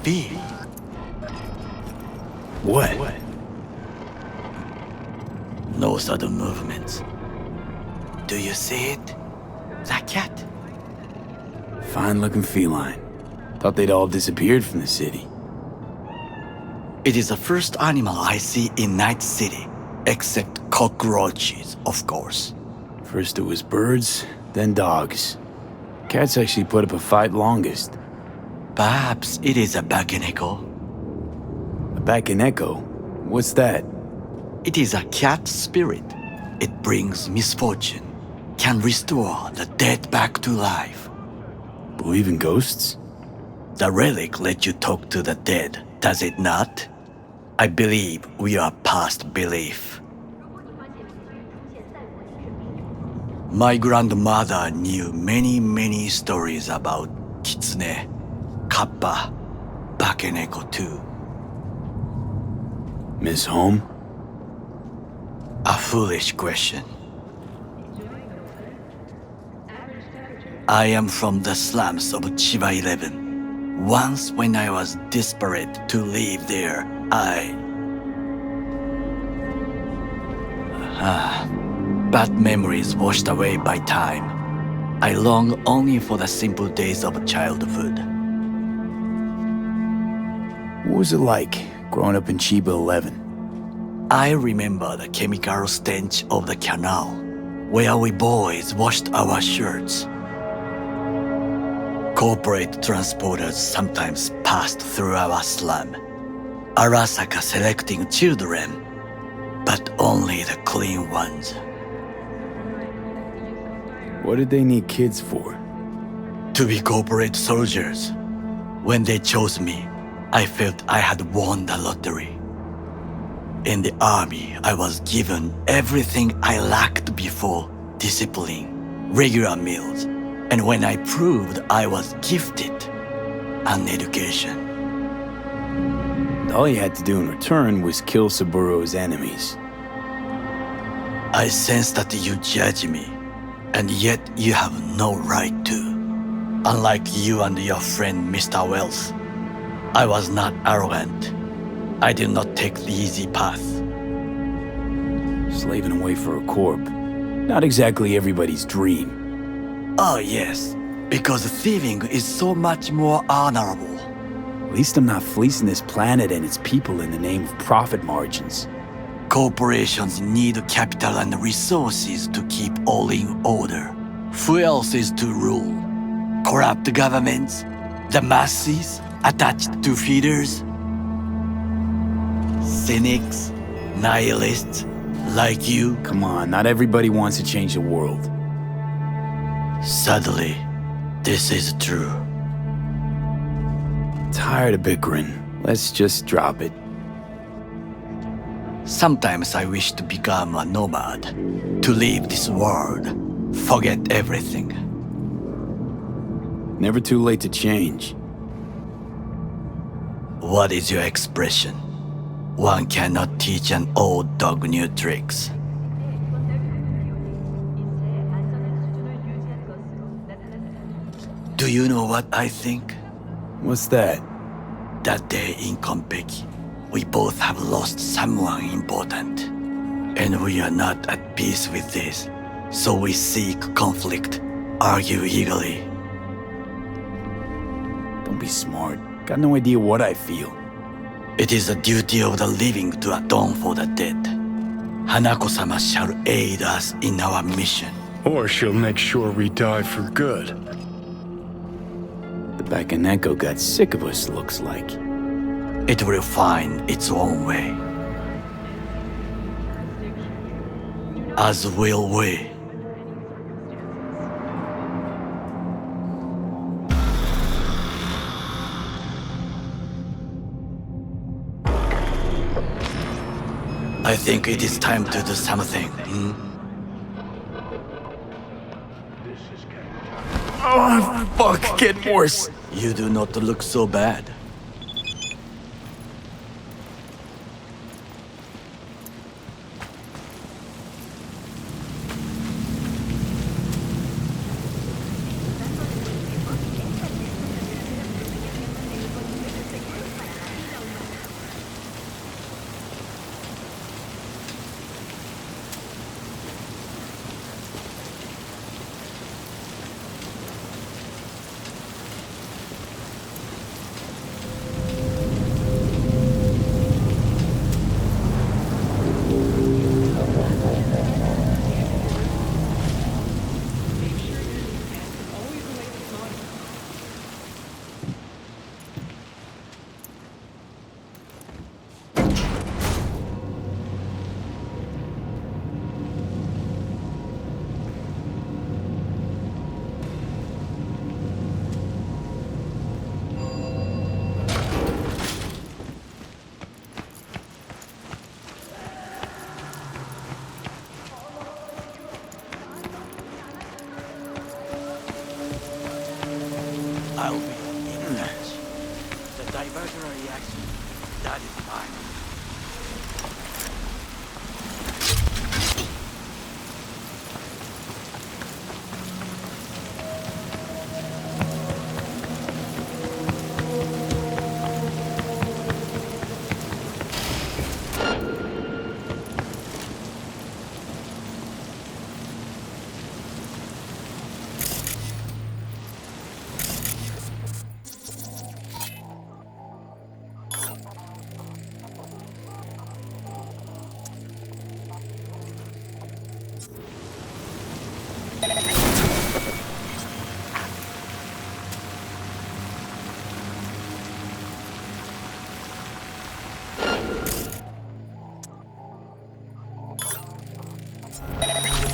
be. What? No sudden movements. Do you see it? That cat? Fine-looking feline. Thought they'd all disappeared from the city. It is the first animal I see in Night City, except cockroaches, of course. First it was birds, then dogs. Cats actually put up a fight longest. Perhaps it is a bakeneko. A bakeneko? What's that? It is a cat spirit. It brings misfortune, can restore the dead back to life. Believe in ghosts? The relic lets you talk to the dead, does it not? I believe we are past belief. My grandmother knew many stories about kitsune, kappa, bakeneko too. Miss Home? A foolish question. I am from the slums of Chiba 11. Once when I was desperate to live there, bad memories washed away by time. I long only for the simple days of childhood. What was it like, growing up in Chiba 11? I remember the chemical stench of the canal, where we boys washed our shirts. Corporate transporters sometimes passed through our slum, Arasaka selecting children, but only the clean ones. What did they need kids for? To be corporate soldiers. When they chose me, I felt I had won the lottery. In the army, I was given everything I lacked before: discipline, regular meals, and when I proved I was gifted, an education. All you had to do in return was kill Saburo's enemies. I sense that you judge me, and yet you have no right to. Unlike you and your friend Mr. Wells, I was not arrogant. I did not take the easy path. Slaving away for a corp. Not exactly everybody's dream. Oh yes, because thieving is so much more honorable. At least I'm not fleecing this planet and its people in the name of profit margins. Corporations need capital and resources to keep all in order. Who else is to rule? Corrupt governments? The masses attached to feeders? Cynics? Nihilists? Like you? Come on, not everybody wants to change the world. Sadly, this is true. Tired of bickering. Let's just drop it. Sometimes I wish to become a nomad, to leave this world, forget everything. Never too late to change. What is your expression? One cannot teach an old dog new tricks. Do you know what I think? What's that? That day in Konpeki, we both have lost someone important. And we are not at peace with this. So we seek conflict, argue eagerly. Don't be smart. Got no idea what I feel. It is the duty of the living to atone for the dead. Hanako-sama shall aid us in our mission. Or she'll make sure we die for good. The Bakaneko got sick of us, looks like. It will find its own way. As will we. I think it is time to do something. Oh, fuck, getting worse. You do not look so bad. I'll be in touch. The diversionary reaction, that is mine.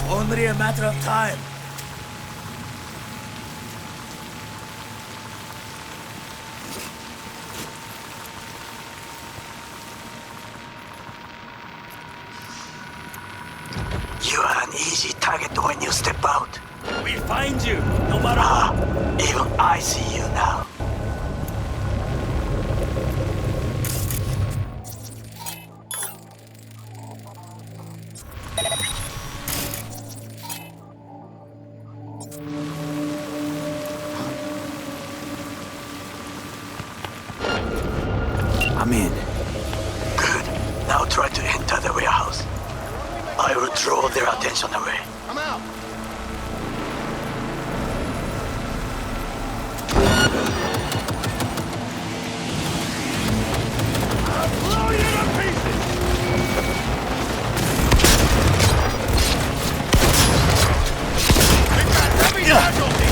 Only a matter of time. You are an easy target when you step out. We find you, no matter even I see you now. I'm in. Good. Now try to enter the warehouse. I will draw their attention away. I'm out. I'll blow you to pieces. We've got heavy casualties.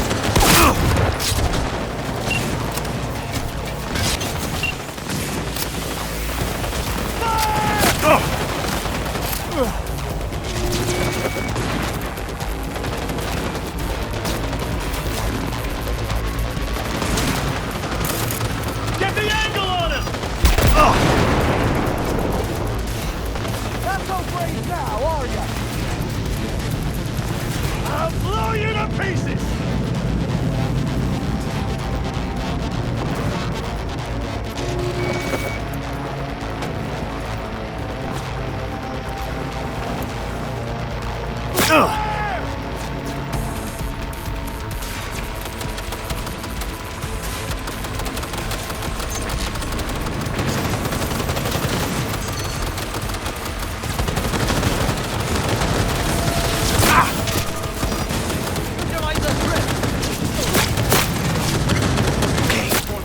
Get the angle on him! Not so brave now, are ya? I'll blow you to pieces!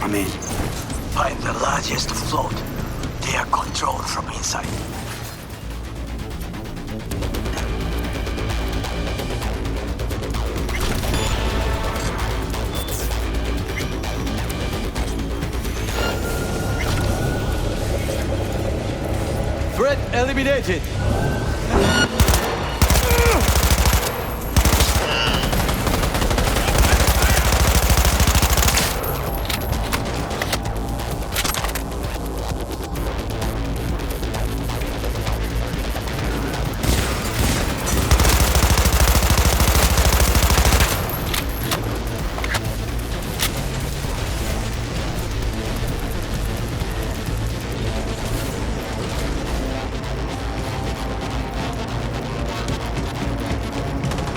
I'm in. Find the largest float. They are controlled from inside. Threat eliminated.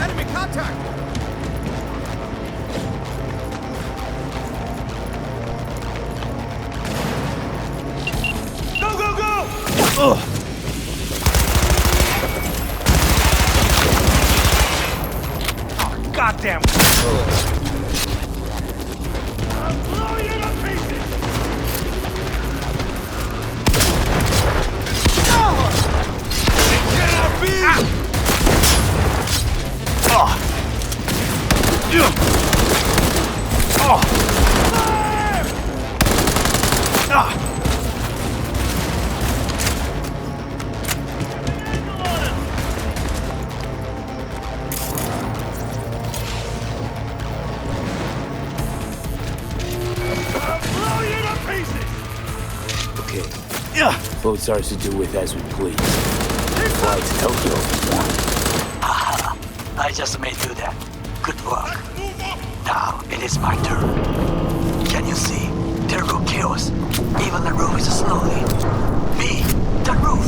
Enemy contact! Go, go, go! Oh, goddamn! I'll blow you to pieces! It cannot be! Okay. Boat's ours to do with as we please. Fly to Tokyo if you want. I just made you that. Good work. Now it is my turn. Can you see? Terrible chaos. Even the roof is slowly. B, the roof.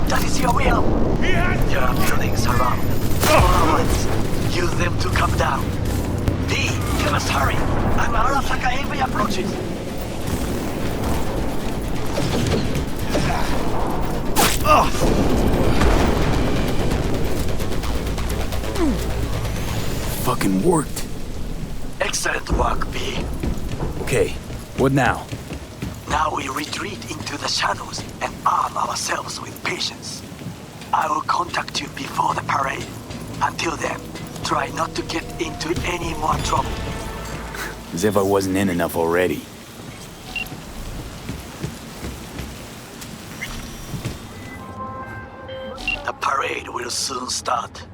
That is your will. There are buildings around. Ones. Use them to come down. B, you must hurry. I'm Arasaka Heavy approaches. Fucking worked. Excellent work, B. Okay, what now? Now we retreat into the shadows and arm ourselves with patience. I will contact you before the parade. Until then, try not to get into any more trouble. As if I wasn't in enough already. The parade will soon start.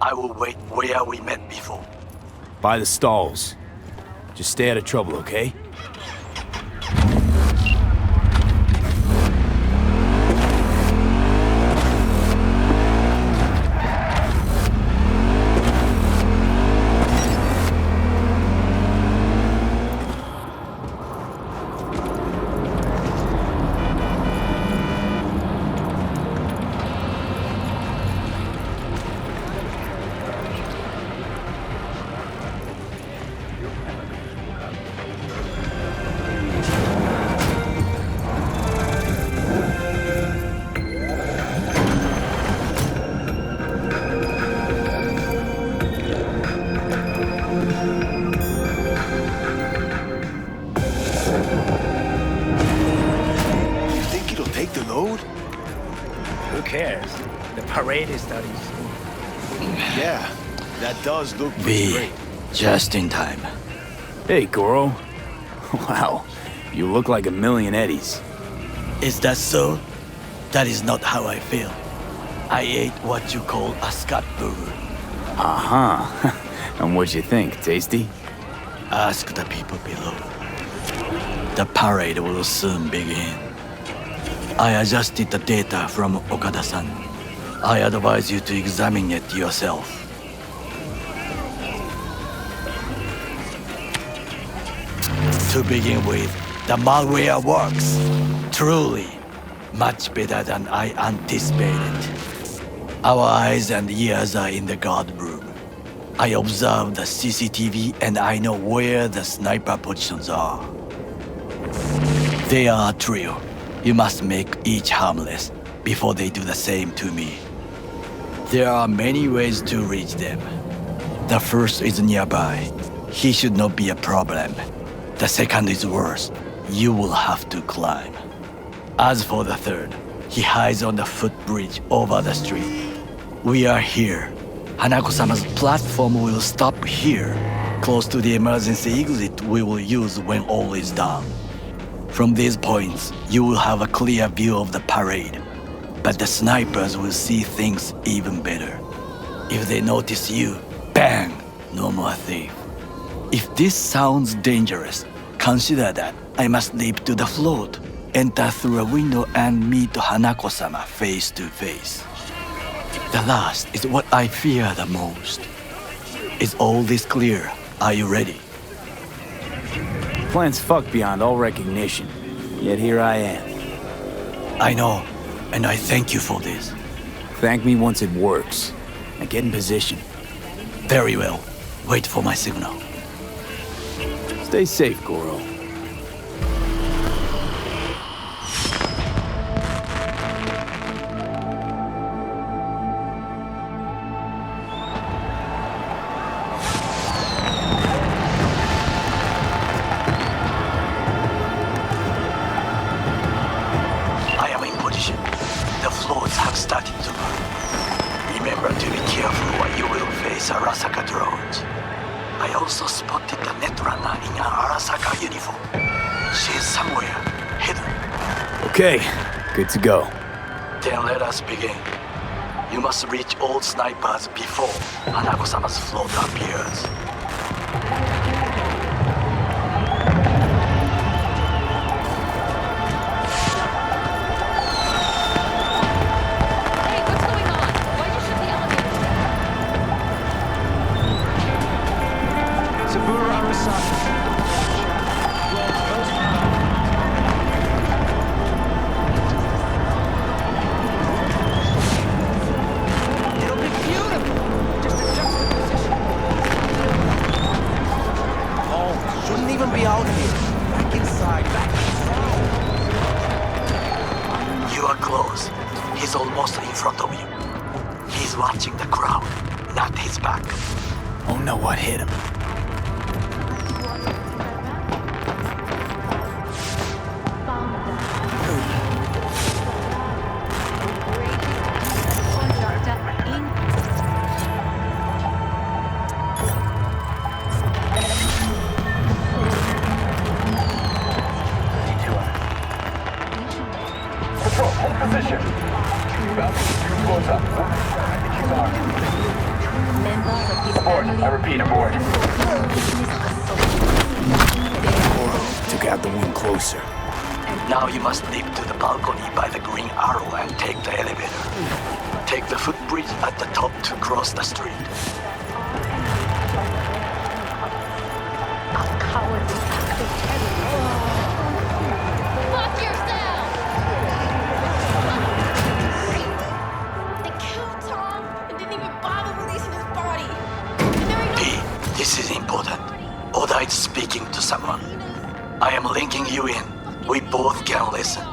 I will wait where we met before. By the stalls. Just stay out of trouble, okay? Who cares? The parade is starting soon. Yeah, that does look pretty B, great. just in time. Hey, Goro. Wow, you look like a million eddies. Is that so? That is not how I feel. I ate what you call a scat burger. Uh-huh. And what'd you think, tasty? Ask the people below. The parade will soon begin. I adjusted the data from Okada-san. I advise you to examine it yourself. To begin with, the malware works. Truly, much better than I anticipated. Our eyes and ears are in the guard room. I observe the CCTV and I know where the sniper positions are. They are a trio. You must make each harmless before they do the same to me. There are many ways to reach them. The first is nearby. He should not be a problem. The second is worse. You will have to climb. As for the third, he hides on the footbridge over the street. We are here. Hanako-sama's platform will stop here, close to the emergency exit we will use when all is done. From these points, you will have a clear view of the parade, but the snipers will see things even better. If they notice you, bang, no more thief. If this sounds dangerous, consider that I must leap to the float, enter through a window and meet Hanako-sama face to face. The last is what I fear the most. Is all this clear? Are you ready? Plan's fucked beyond all recognition, yet here I am. I know, and I thank you for this. Thank me once it works. Now get in position. Very well. Wait for my signal. Stay safe, Goro. I am in position. The floats have started to move. Remember to be careful or you will face Arasaka drones. I also spotted the netrunner in an Arasaka uniform. She is somewhere, hidden. Okay, good to go. Then let us begin. You must reach all snipers before Hanako-sama's float appears. Hey, what's going on? Why'd you shut the elevator? Saburo Arasaka. nobody out here. Back inside, back inside. You are close. He's almost in front of you. He's watching the crowd, not his back. Oh no, what hit him? I repeat, aboard. Took out the one closer. Now you must leap to the balcony by the green arrow and take the elevator. Take the footbridge at the top to cross the street. A cowardly act of terror. Fuck yourself! They killed Tom and didn't even bother releasing his body. And there ain't no... This is important. Oda is speaking to someone. I am linking you in. We both can listen.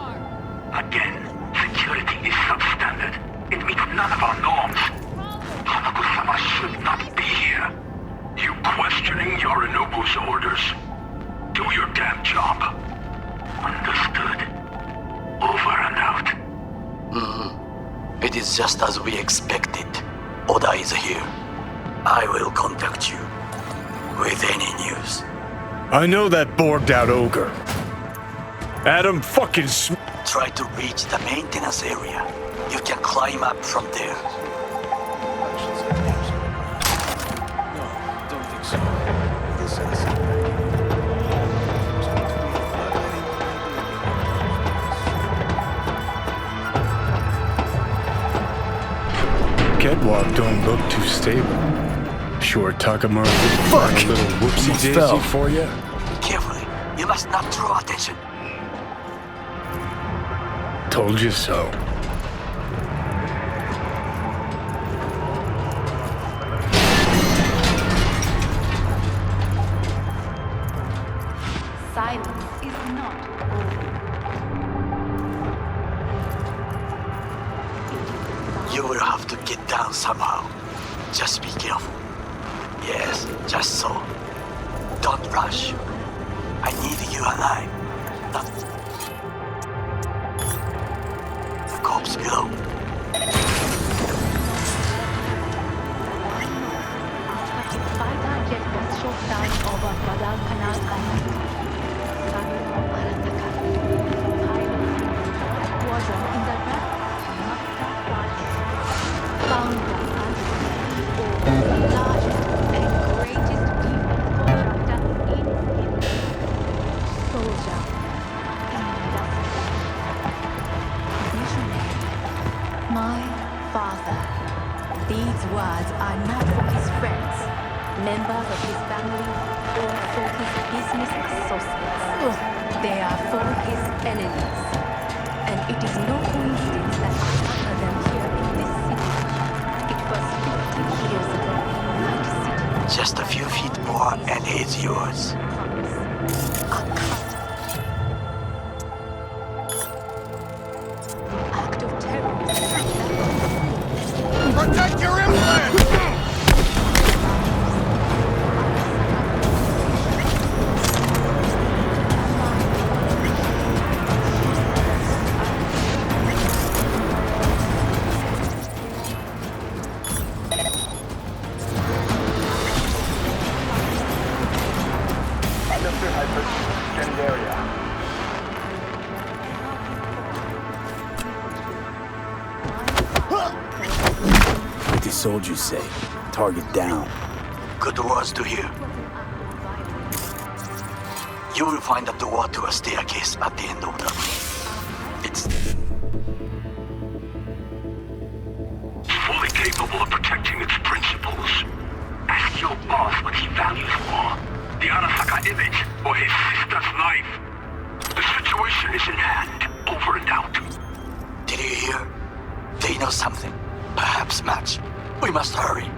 Again, security is substandard. It meets none of our norms. Hanako-sama should not be here. You questioning Yorinobu's orders? Do your damn job. Understood. Over and out. It is just as we expected. Oda is here. I will contact you with any news. I know that borged out ogre. Adam fucking Try to reach the maintenance area. You can climb up from there. No, don't think so. This is... Catwalk don't look too stable. Sure, Takamura did Fuck! a little whoopsie Almost fell. daisy for you. Carefully. You must not draw attention. Told you so. Silence is not gold. You will have to get down somehow. Just be careful. Yes, just so. Don't rush. I need you alive. The corpse below. Fighter jet was shot down over Guadalcanal Island. Arataka. Pilot was in the back. Found the largest and greatest defense contractor in soldier industry. Visionary. My father. These words are not for his friends, members of his family, or for his business associates. They are for his enemies. And it is no coincidence that I utter them here in this city. It was 50 years ago in Night City. Just a few feet more and it's yours. A cut. Act of terrorism. Protect your implant! Understood, Hyper. Send area. What did soldiers say? Target down. Good words to hear. You will find a door to a staircase at the end of the room. It's Fully capable of protecting its principles. Ask your boss what he values more. The Arasaka image or his sister's life. The situation is in hand. Over and out. Did you hear? They know something. Perhaps much. We must hurry.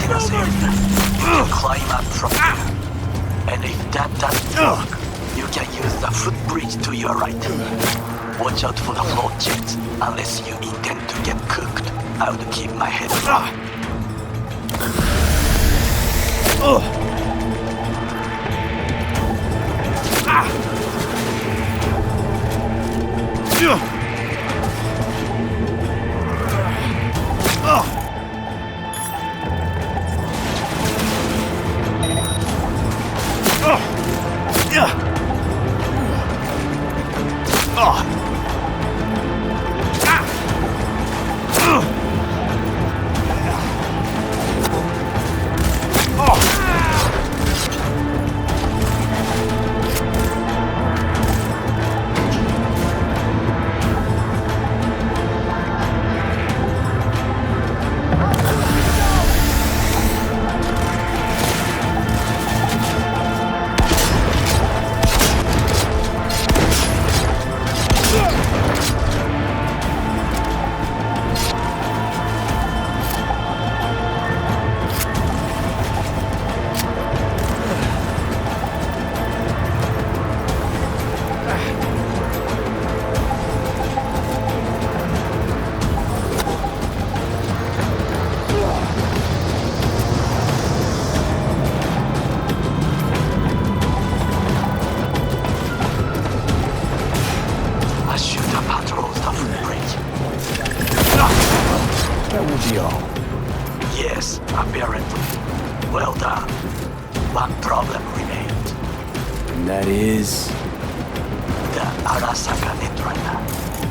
maintenance area. You climb up from there. And if that doesn't work, you can use the footbridge to your right. Watch out for the float jets, unless you intend to get cooked. I would keep my head up. A shooter patrols the footbridge. That will be all. Yes, apparently. Well done. One problem remained. And that is... The Arasaka Netrunner.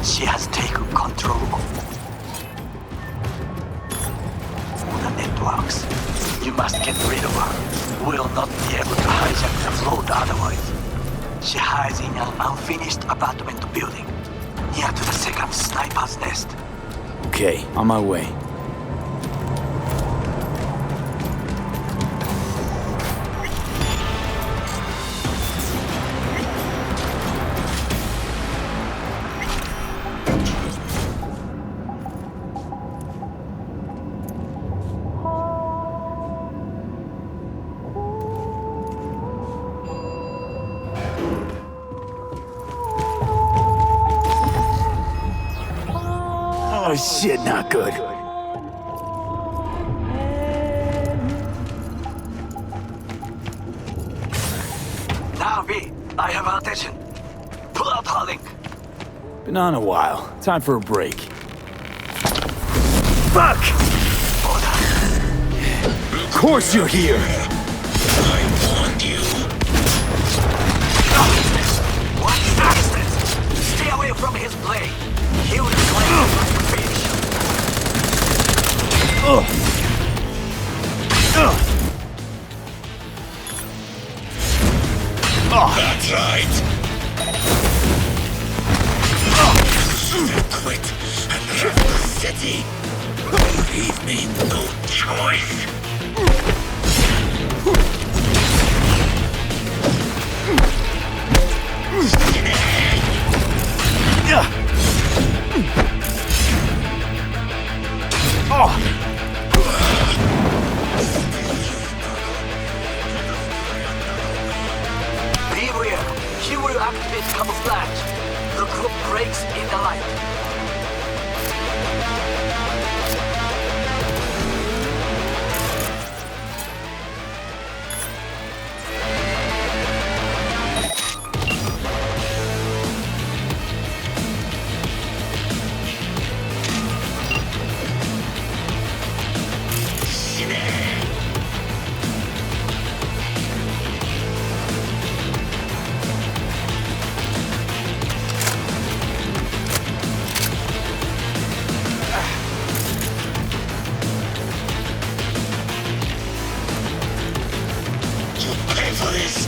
She has taken control of the networks. You must get rid of her. We'll not be able to hijack the float otherwise. She hides in an unfinished apartment building, near to the second sniper's nest. Okay, on my way. Oh shit, not good. Now, V, I have our attention. Pull out her link. Been on a while. Time for a break. Fuck! Of course you're here! I warned you. Watch the distance. Stay away from his blade. He will claim like a fish. That's right. Quit and leave the city. Leave me no choice. Beware. He will activate camouflage. The group breaks in the light. Pay for this.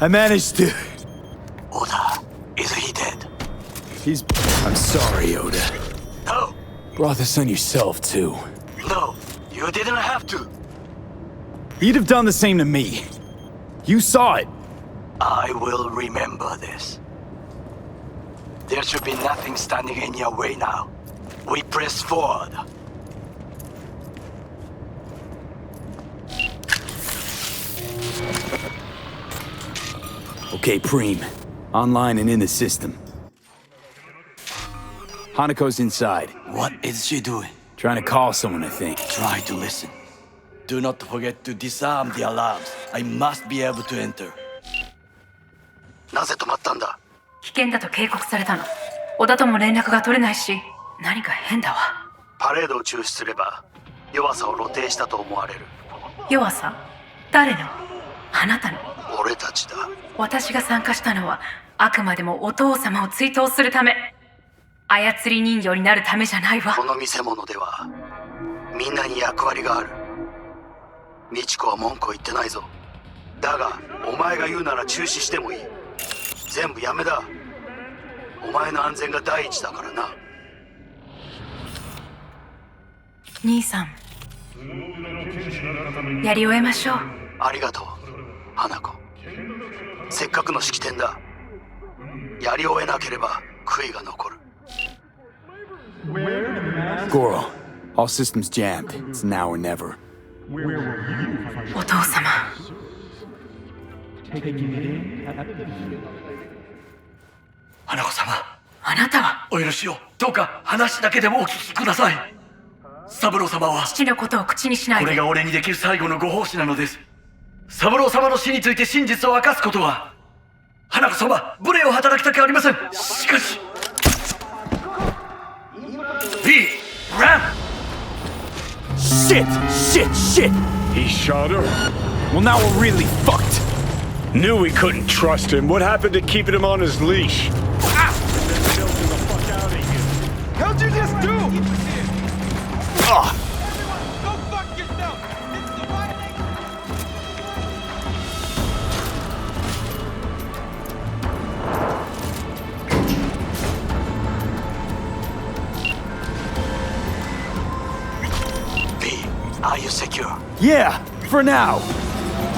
I managed to. Oda, is he dead? I'm sorry, Oda. No, Brought this on yourself, too. no, you didn't have to. You'd have done the same to me. You saw it. I will remember this. There should be nothing standing in your way now. We press forward. Okay, Preem. Online and in the system. Hanako's inside. What is she doing? Trying to call someone, I think. Try to listen. Do not forget to disarm the alarms. I must be able to enter. なぜ止まったんだ? 危険だと警告されたの。小田とも連絡が取れないし、何か変だわ。パレードを中止すれば弱さを露呈したと思われる。弱さ？誰の？あなたの？俺たちだ。私が参加したのは、あくまでもお父様を追悼するため。操り人形になるためじゃないわ。この見せ物ではみんなに役割がある。美智子は文句を言ってないぞ。だがお前が言うなら中止してもいい。全部やめだ。お前の安全が第一だからな。兄さん、やり終えましょう。ありがとう、花子。せっかくの式典だ。やり終えなければ悔いが残る。Goro, all systems jammed. It's now or never. お父様。花子様。あなたは？お許しを。どうか話だけでもお聞きください。三郎様は父のことを口にしないで。これが俺にできる最後のご奉仕なのです。三郎様の死について真実を明かすことは花子様、無礼を働きたくありません。しかし B! Ram! Shit! He shot her? Well, now we're really fucked. Knew we couldn't trust him. What happened to keeping him on his leash? How'd you just do? Ah! Go fuck yourself! It's the right thing. you secure? Yeah, for now.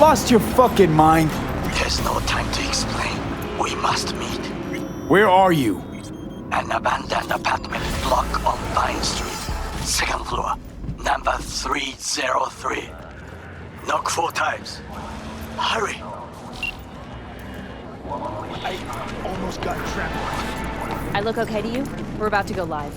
Lost your fucking mind? There's no time to explain. We must meet. Where are you? An abandoned apartment block on Vine Street. Second floor. Number 303. Knock 4 times. Hurry. I almost got trapped. I look okay to you? We're about to go live.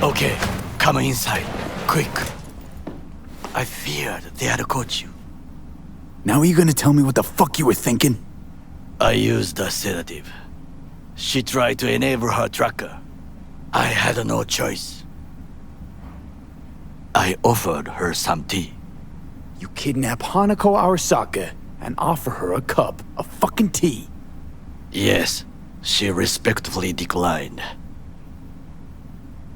Okay, come inside. Quick. I feared they had caught you. Now are you gonna tell me what the fuck you were thinking? I used a sedative. She tried to enable her tracker. I had no choice. I offered her some tea. You kidnap Hanako Arasaka and offer her a cup of fucking tea. Yes, she respectfully declined.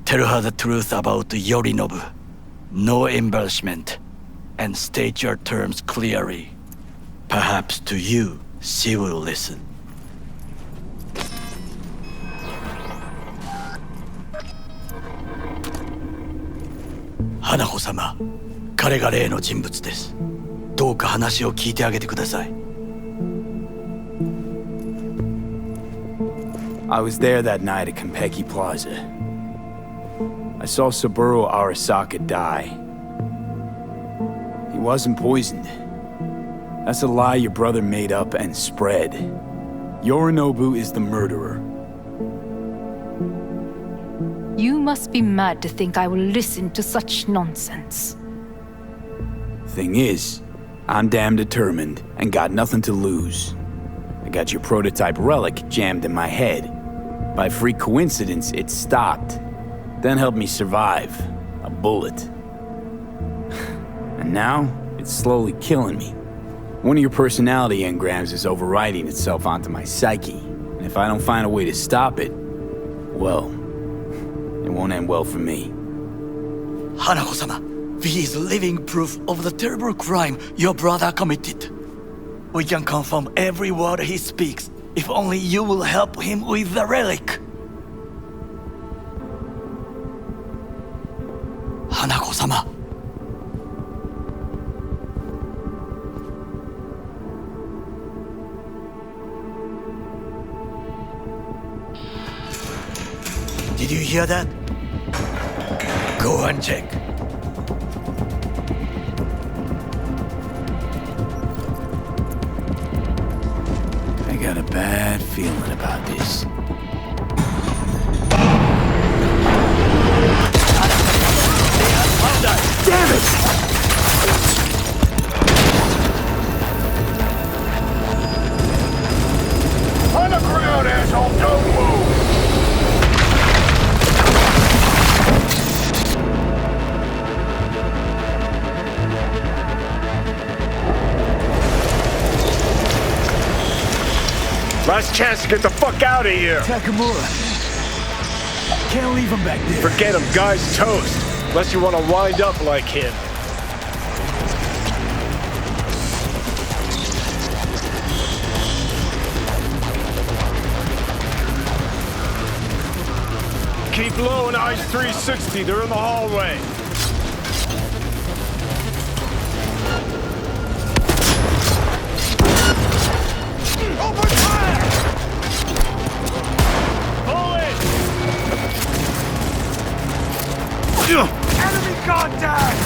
Tell her the truth about Yorinobu. No embellishment. And state your terms clearly. Perhaps to you, she will listen. Hanako-sama, 彼が例の人物です。どうか話を聞いてあげてください。I was there that night at Konpeki Plaza. I saw Saburo Arasaka die. He wasn't poisoned. That's a lie your brother made up and spread. Yorinobu is the murderer. You must be mad to think I will listen to such nonsense. Thing is, I'm damn determined and got nothing to lose. I got your prototype relic jammed in my head. By freak coincidence, it stopped. Then helped me survive. A bullet. And now, it's slowly killing me. One of your personality engrams is overriding itself onto my psyche. And if I don't find a way to stop it, well, it won't end well for me. Hanako-sama, he is living proof of the terrible crime your brother committed. We can confirm every word he speaks, if only you will help him with the relic. Hanako-sama. Did you hear that? Go and check. I got a bad feeling about this. Damn it! On the ground, asshole! Don't move! Last chance to get the fuck out of here. Takamura. Can't leave him back there. Forget him, guy's toast. Unless you want to wind up like him. Keep low and eyes 360. They're in the hallway. Open fire! Pull it! Enemy contact!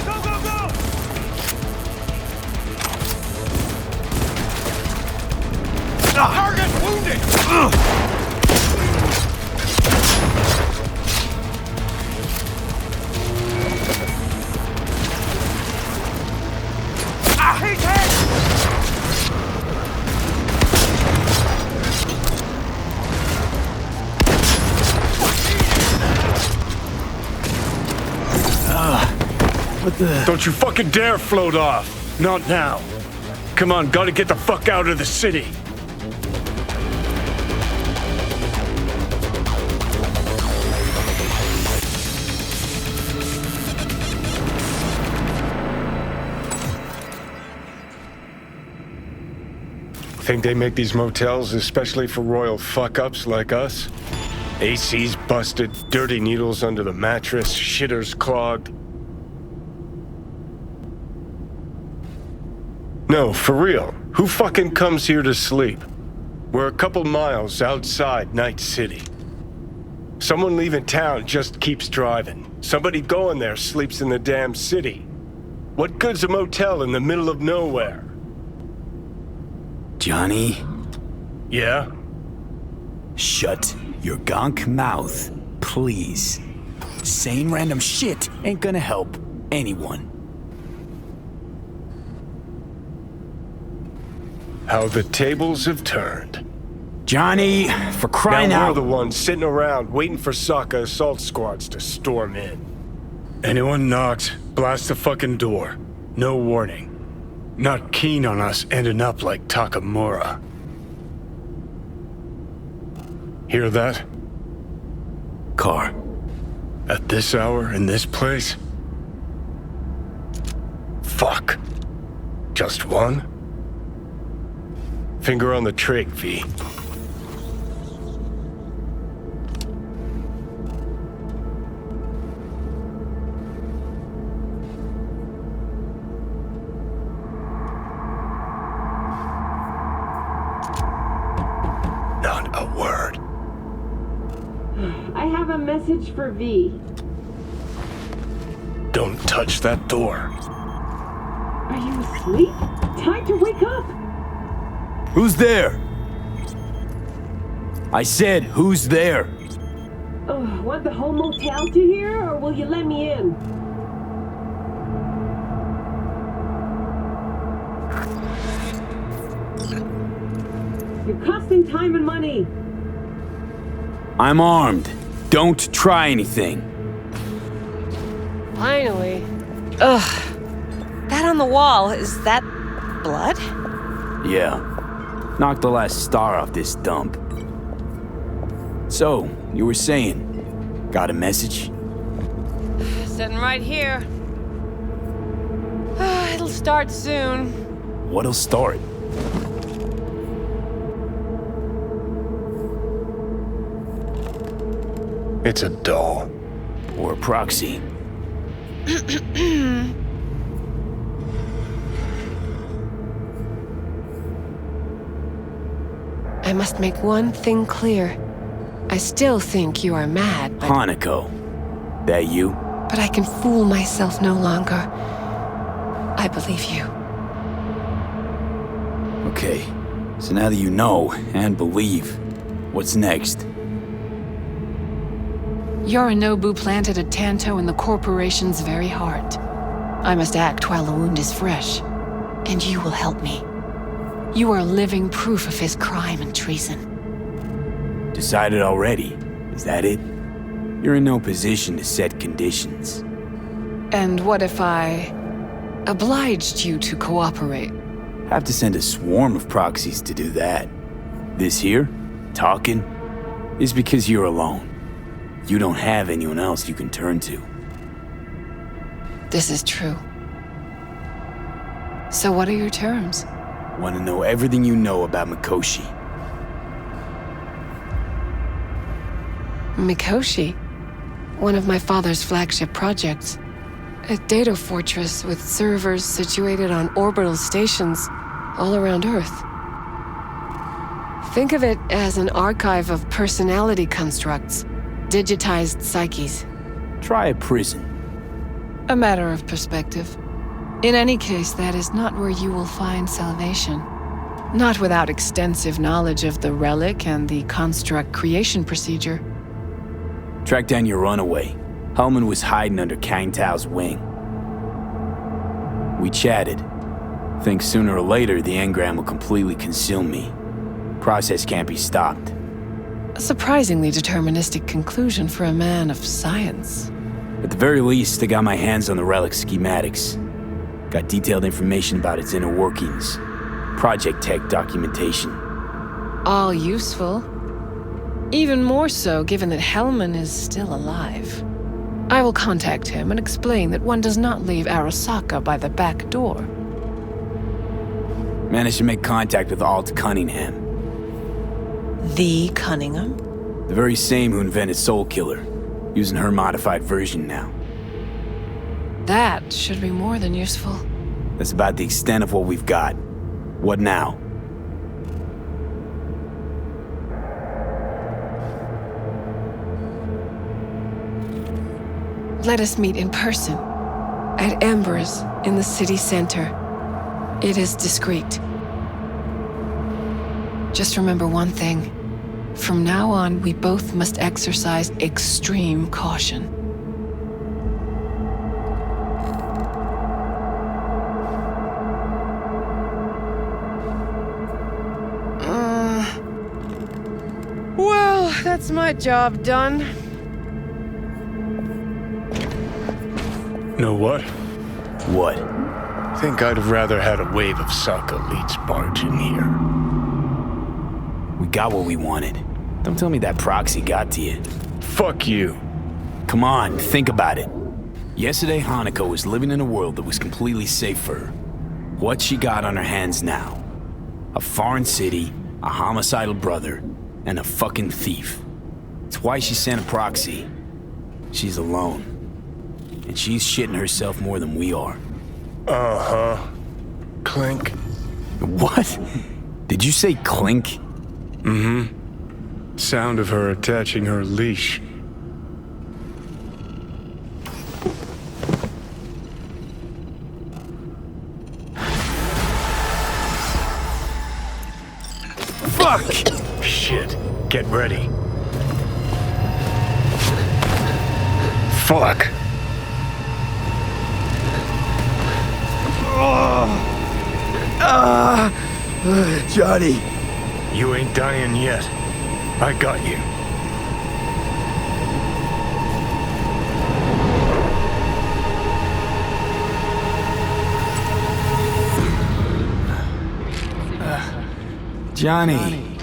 Go, go, go! Target wounded! What the? Don't you fucking dare float off. Not now. Come on, gotta get the fuck out of the city. Think they make these motels especially for royal fuck-ups like us? AC's busted, dirty needles under the mattress, shitters clogged. No, for real. Who fucking comes here to sleep? We're a couple miles outside Night City. Someone leaving town just keeps driving. Somebody going there sleeps in the damn city. What good's a motel in the middle of nowhere? Johnny? Yeah? Shut your gonk mouth, please. Saying random shit ain't gonna help anyone. How the tables have turned. Johnny, for crying now out. we're the ones sitting around waiting for Sokka assault squads to storm in. Anyone knocks, blast the fucking door. No warning. Not keen on us ending up like Takamura. Hear that? Car. At this hour, in this place? Fuck. Just one? Finger on the trig, V. Not a word. I have a message for V. Don't touch that door. Are you asleep? Time to wake up! Who's there? I said, who's there? Oh, want the whole motel to hear, or will you let me in? You're costing time and money. I'm armed. Don't try anything. Finally. Ugh. That on the wall, is that blood? Yeah. Knocked the last star off this dump. So, you were saying, got a message? Sitting right here. It'll start soon. What'll start? It's a doll. Or a proxy. I must make one thing clear. I still think you are mad, but... Hanako. That you? But I can fool myself no longer. I believe you. Okay. So now that you know and believe, what's next? Yorinobu planted a Tanto in the corporation's very heart. I must act while the wound is fresh. And you will help me. You are living proof of his crime and treason. Decided already? Is that it? You're in no position to set conditions. And what if I obliged you to cooperate? Have to send a swarm of proxies to do that. This here, talking, is because you're alone. You don't have anyone else you can turn to. This is true. So what are your terms? Want to know everything you know about Mikoshi. Mikoshi? One of my father's flagship projects. A data fortress with servers situated on orbital stations all around Earth. Think of it as an archive of personality constructs, digitized psyches. Try a prison. A matter of perspective. In any case, that is not where you will find salvation. Not without extensive knowledge of the relic and the construct creation procedure. Track down your runaway. Hellman was hiding under Kang Tao's wing. We chatted. Think sooner or later the engram will completely consume me. Process can't be stopped. A surprisingly deterministic conclusion for a man of science. At the very least, I got my hands on the relic schematics. Got detailed information about its inner workings. Project tech documentation. All useful. Even more so given that Hellman is still alive. I will contact him and explain that one does not leave Arasaka by the back door. Managed to make contact with Alt Cunningham. The Cunningham? The very same who invented Soul Killer. Using her modified version now. That should be more than useful. That's about the extent of what we've got. What now? Let us meet in person. At Embers, in the city center. It is discreet. Just remember one thing. From now on, we both must exercise extreme caution. Well, that's my job done. Know what? What? Think I'd have rather had a wave of Saka elites barge in here. We got what we wanted. Don't tell me that proxy got to you. Fuck you. Come on, think about it. Yesterday, Hanako was living in a world that was completely safe for her. What's she got on her hands now? A foreign city, a homicidal brother, and a fucking thief. It's why she sent a proxy. She's alone. And she's shitting herself more than we are. Uh-huh. Clink. What? Did you say clink? Mm-hmm. Sound of her attaching her leash. Fuck! Shit. Get ready. Fuck. Johnny. You ain't dying yet. I got you. Johnny.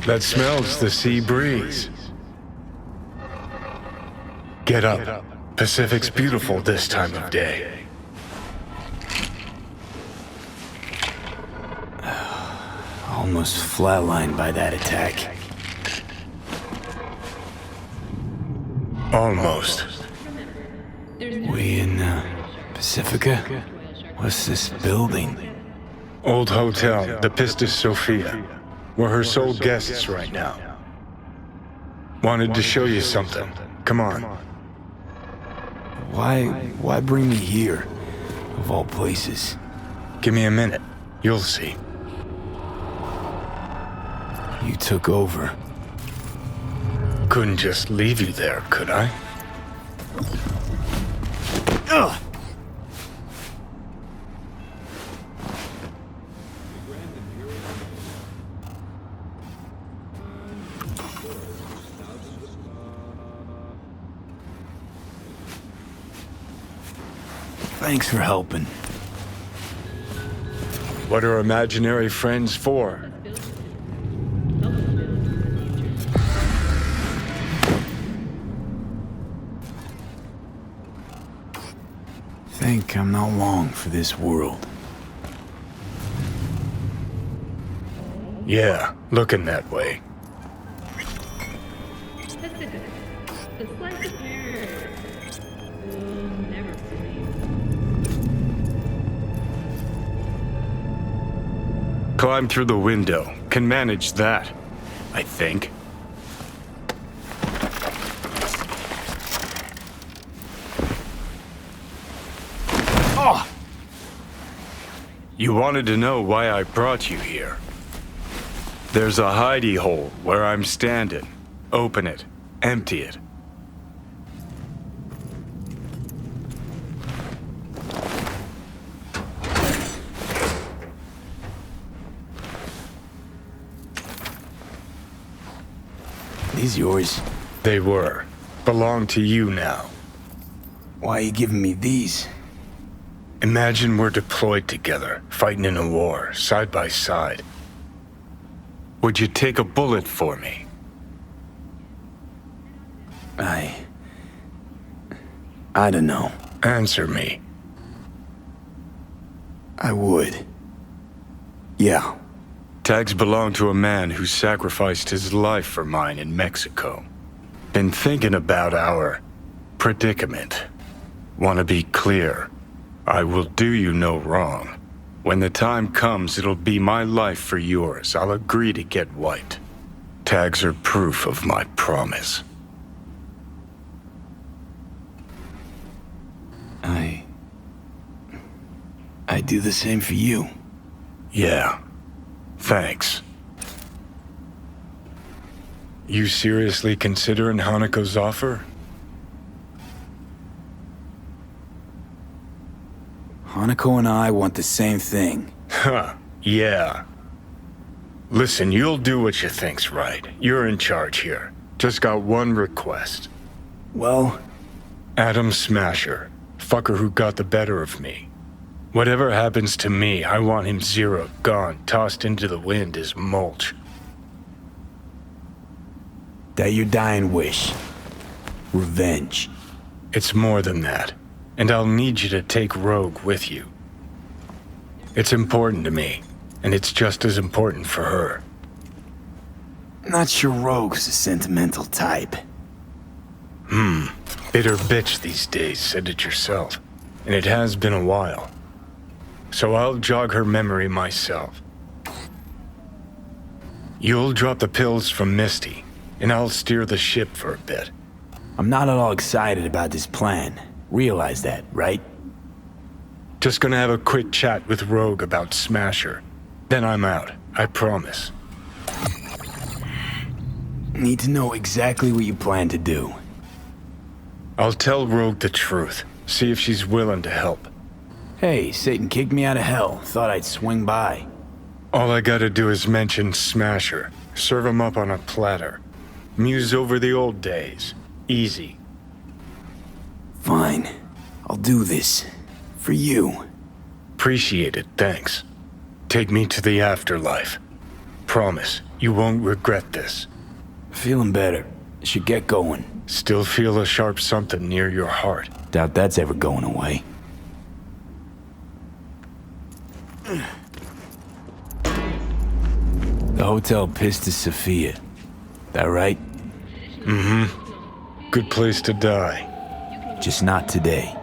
That smells the sea breeze. Get up. Pacific's beautiful this time of day. Almost flatlined by that attack. Almost. We in Pacifica? What's this building? Old hotel, the Pistis Sophia. We're her sole guests right now. Wanted to show you something. Come on. Why bring me here? Of all places. Give me a minute. You'll see. You took over. Couldn't just leave you there, could I? Ugh! Thanks for helping. What are imaginary friends for? Think I'm not long for this world. Yeah, looking that way. Climb through the window. Can manage that, I think. Oh! You wanted to know why I brought you here. There's a hidey hole where I'm standing. Open it. Empty it. These yours? They were. belong to you now. Why are you giving me these? Imagine we're deployed together, fighting in a war, side by side. Would you take a bullet for me? I don't know. Answer me. I would. Yeah. Tags belong to a man who sacrificed his life for mine in Mexico. Been thinking about our predicament. Want to be clear. I will do you no wrong. When the time comes, it'll be my life for yours. I'll agree to get wiped. Tags are proof of my promise. I do the same for you. Yeah. Thanks. You seriously considering Hanako's offer? Hanako and I want the same thing. Huh, yeah. Listen, you'll do what you think's right. You're in charge here. Just got one request. Well? Adam Smasher. Fucker who got the better of me. Whatever happens to me, I want him zeroed, gone, tossed into the wind as mulch. That your dying wish. Revenge. It's more than that. And I'll need you to take Rogue with you. It's important to me, and it's just as important for her. Not sure Rogue's a sentimental type. Bitter bitch these days, said it yourself. And it has been a while. So I'll jog her memory myself. You'll drop the pills from Misty, and I'll steer the ship for a bit. I'm not at all excited about this plan. Realize that, right? Just gonna have a quick chat with Rogue about Smasher. Then I'm out, I promise. Need to know exactly what you plan to do. I'll tell Rogue the truth. See if she's willing to help. Hey, Satan kicked me out of hell. Thought I'd swing by. All I gotta do is mention Smasher. Serve him up on a platter. Muse over the old days. Easy. Fine. I'll do this. For you. Appreciate it, thanks. Take me to the afterlife. Promise, you won't regret this. Feeling better. Should get going. Still feel a sharp something near your heart. Doubt that's ever going away. The hotel Pistis Sophia. That right? Mm-hmm. Good place to die. Just not today.